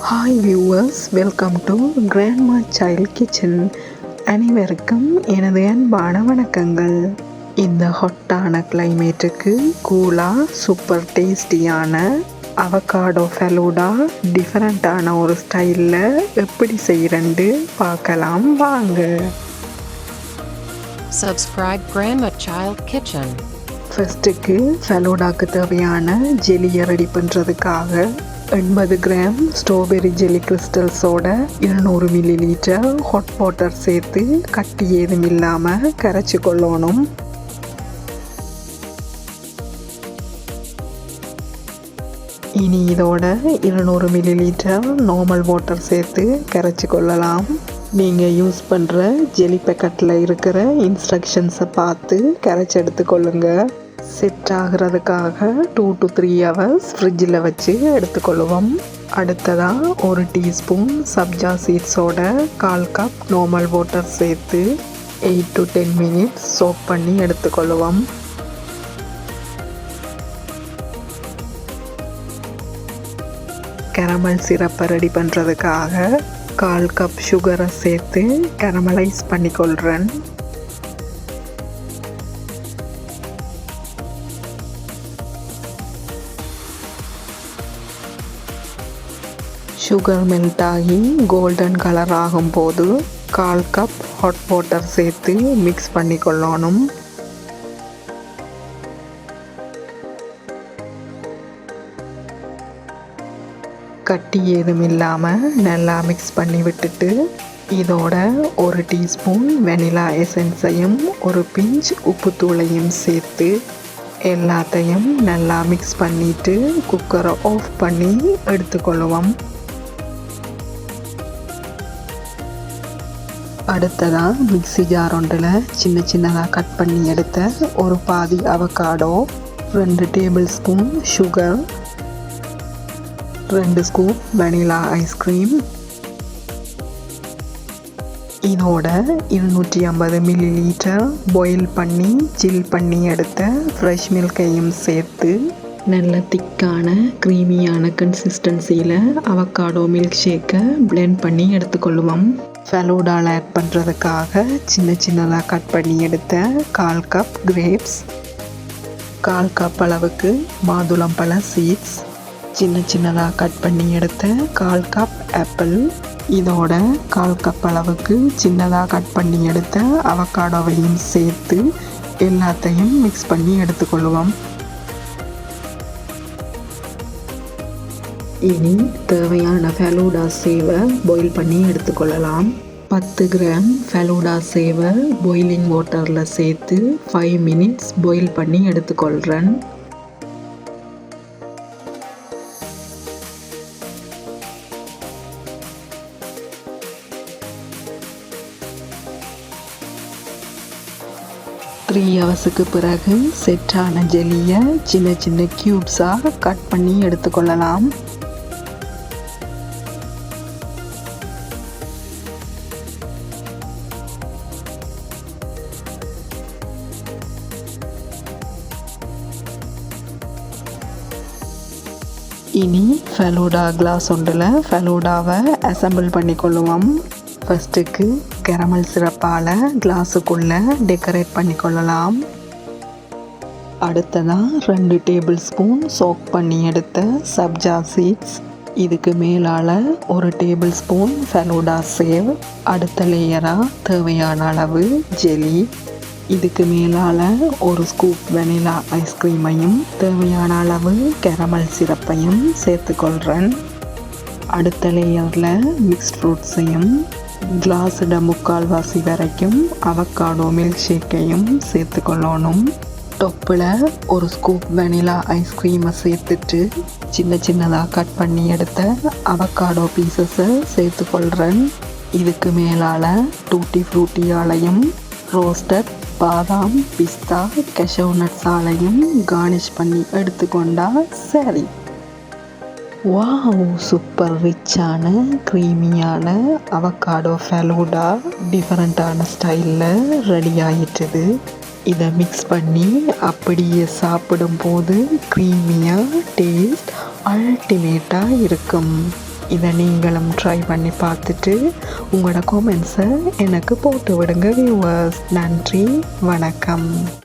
Hi viewers, welcome to grandma child kitchen. அனைவருக்கும் எனது அன்பான வணக்கங்கள். இந்த ஹாட்டான கிளைமேட்டுக்கு கூலாக சூப்பர் டேஸ்டியான அவகாடோ ஃபலூடா டிஃப்ரெண்ட்டான ஒரு ஸ்டைலில் எப்படி செய்கிறேன்னு பார்க்கலாம் வாங்க. Subscribe Grandma Child Kitchen. ஃபஸ்ட்டுக்கு ஃபலூடாக்கு தேவையான ஜெல்லியை ரெடி பண்ணுறதுக்காக 80 கிராம் ஸ்ட்ராபெரி ஜெல்லி கிறிஸ்டல்ஸோட 200 மில்லி லிட்டர் ஹாட் வாட்டர் சேர்த்து கட்டி ஏதும் இல்லாமல் கரைச்சி கொள்ளணும். இனி இதோட 200 மில்லி லிட்டர் நார்மல் வாட்டர் சேர்த்து கரைச்சி கொள்ளலாம். நீங்கள் யூஸ் பண்ணுற ஜெல்லி பேக்கெட்டில் இருக்கிற இன்ஸ்ட்ரக்ஷன்ஸை பார்த்து கரைச்சி எடுத்துக்கொள்ளுங்க. செட் ஆகிறதுக்காக 2 to 3 hours ஃப்ரிட்ஜில் வச்சு எடுத்துக்கொள்ளுவோம். அடுத்ததாக 1 டீஸ்பூன் சப்ஜா சீட்ஸோட 1/4 கப் நார்மல் வாட்டர் சேர்த்து 8 to 10 மினிட்ஸ் சோக் பண்ணி எடுத்துக்கொள்ளுவோம். கேரமல் சிரப்பை ரெடி பண்ணுறதுக்காக 1/4 கப் சுகரை சேர்த்து கேரமலைஸ் பண்ணிக்கொள்கிறேன். சுகர் மெல்ட் ஆகி கோல்டன் கலர் ஆகும்போது 1/4 கப் ஹாட் வாட்டர் சேர்த்து மிக்ஸ் பண்ணிக்கொள்ளணும். கட்டி ஏதும் இல்லாமல் நல்லா மிக்ஸ் பண்ணி விட்டுட்டு இதோட 1 டீஸ்பூன் வெனிலா எசன்ஸையும் 1 பிஞ்ச் உப்புத்தூளையும் சேர்த்து எல்லாத்தையும் நல்லா மிக்ஸ் பண்ணிவிட்டு குக்கரை ஆஃப் பண்ணி எடுத்துக்கொள்ளுவோம். அடுத்ததாக மிக்ஸி ஜார் ஒன்றில் சின்ன சின்னதாக கட் பண்ணி எடுத்த ஒரு பாதி avocado, 2 tablespoon sugar, 2 scoop vanilla ice cream, இதோட 250 மில்லி லிட்டர் பாயில் பண்ணி சில் பண்ணி எடுத்த ஃப்ரெஷ் மில்கையும் சேர்த்து நல்ல திக்கான க்ரீமியான கன்சிஸ்டன்சியில் அவகாடோ மில்க் ஷேக்கை பிளெண்ட் பண்ணி எடுத்துக்கொள்ளுவோம். ஃபலூடாவில் ஆட் பண்ணுறதுக்காக சின்ன சின்னதாக கட் பண்ணி எடுத்த 1/4 கப் கிரேப்ஸ், 1/4 கப் அளவுக்கு மாதுளம்பழ சீட்ஸ், சின்ன சின்னதாக கட் பண்ணி எடுத்த 1/4 கப் ஆப்பிள், இதோட 1/4 கப் அளவுக்கு சின்னதாக கட் பண்ணி எடுத்த அவகாடோவையும் சேர்த்து எல்லாத்தையும் மிக்ஸ் பண்ணி எடுத்துக்கொள்ளுவோம். இனி தேவையான ஃபலூடா சேவை பாயில் பண்ணி எடுத்துக்கொள்ளலாம். 10 கிராம் ஃபலூடா சேவை பாயிலிங் வாட்டரில் சேர்த்து 5 மினிட்ஸ் பாயில் பண்ணி எடுத்துக்கொள்கிறேன். த்ரீ ஹவர்ஸுக்கு பிறகு செட்டான ஜெல்லியை சின்ன சின்ன க்யூப்ஸாக கட் பண்ணி எடுத்துக்கொள்ளலாம். இனி ஃபலூடா கிளாஸ் ஒன்றில் ஃபலூடாவை அசம்பிள் பண்ணிக்கொள்ளுவோம். ஃபஸ்ட்டுக்கு கேரமல் சிரப்பால் கிளாஸுக்குள்ளே டெக்கரேட் பண்ணிக்கொள்ளலாம். அடுத்ததாக 2 டேபிள் ஸ்பூன் சோக் பண்ணி எடுத்த சப்ஜா சீட்ஸ், இதுக்கு மேலால் 1 டேபிள் ஸ்பூன் ஃபலூடா சேவ், அடுத்த லேயராக தேவையான அளவு ஜெலி, இதுக்கு மேலால் 1 ஸ்கூப் வெனிலா ஐஸ்கிரீமையும் தேவையான அளவு கேரமல் சிரப்பையும் சேர்த்துக்கொள்கிறேன். அடுத்த லேயரில் மிக்ஸ்ட் ஃப்ரூட்ஸையும் கிளாஸிட 3/4 வாசி வரைக்கும் அவகாடோ மில்க் ஷேக்கையும் சேர்த்துக்கொள்ளணும். டொப்பில் 1 ஸ்கூப் வெனிலா ஐஸ்கிரீமை சேர்த்துட்டு சின்ன சின்னதாக கட் பண்ணி எடுத்த அவகாடோ பீசஸை சேர்த்துக்கொள்கிறேன். இதுக்கு மேலால் டூட்டி ஃப்ரூட்டியாலையும் ரோஸ்டட் பாதாம், பிஸ்தா, கேஷ்யூ நட்ஸாலையும் கார்னிஷ் பண்ணி எடுத்துக்கொண்டா சரி. வாவ், சூப்பர் ரிச்சான க்ரீமியான அவகாடோ ஃபலூடா டிஃப்ரெண்ட்டான ஸ்டைலில் ரெடி ஆகிட்டுது. இதை மிக்ஸ் பண்ணி அப்படியே சாப்பிடும்போது க்ரீமியாக டேஸ்ட் அல்டிமேட்டாக இருக்கும். இதை நீங்களும் ட்ரை பண்ணி பார்த்துட்டு உங்களோட கமெண்ட்ஸை எனக்கு போட்டு விடுங்க வியூவர்ஸ். நன்றி, வணக்கம்.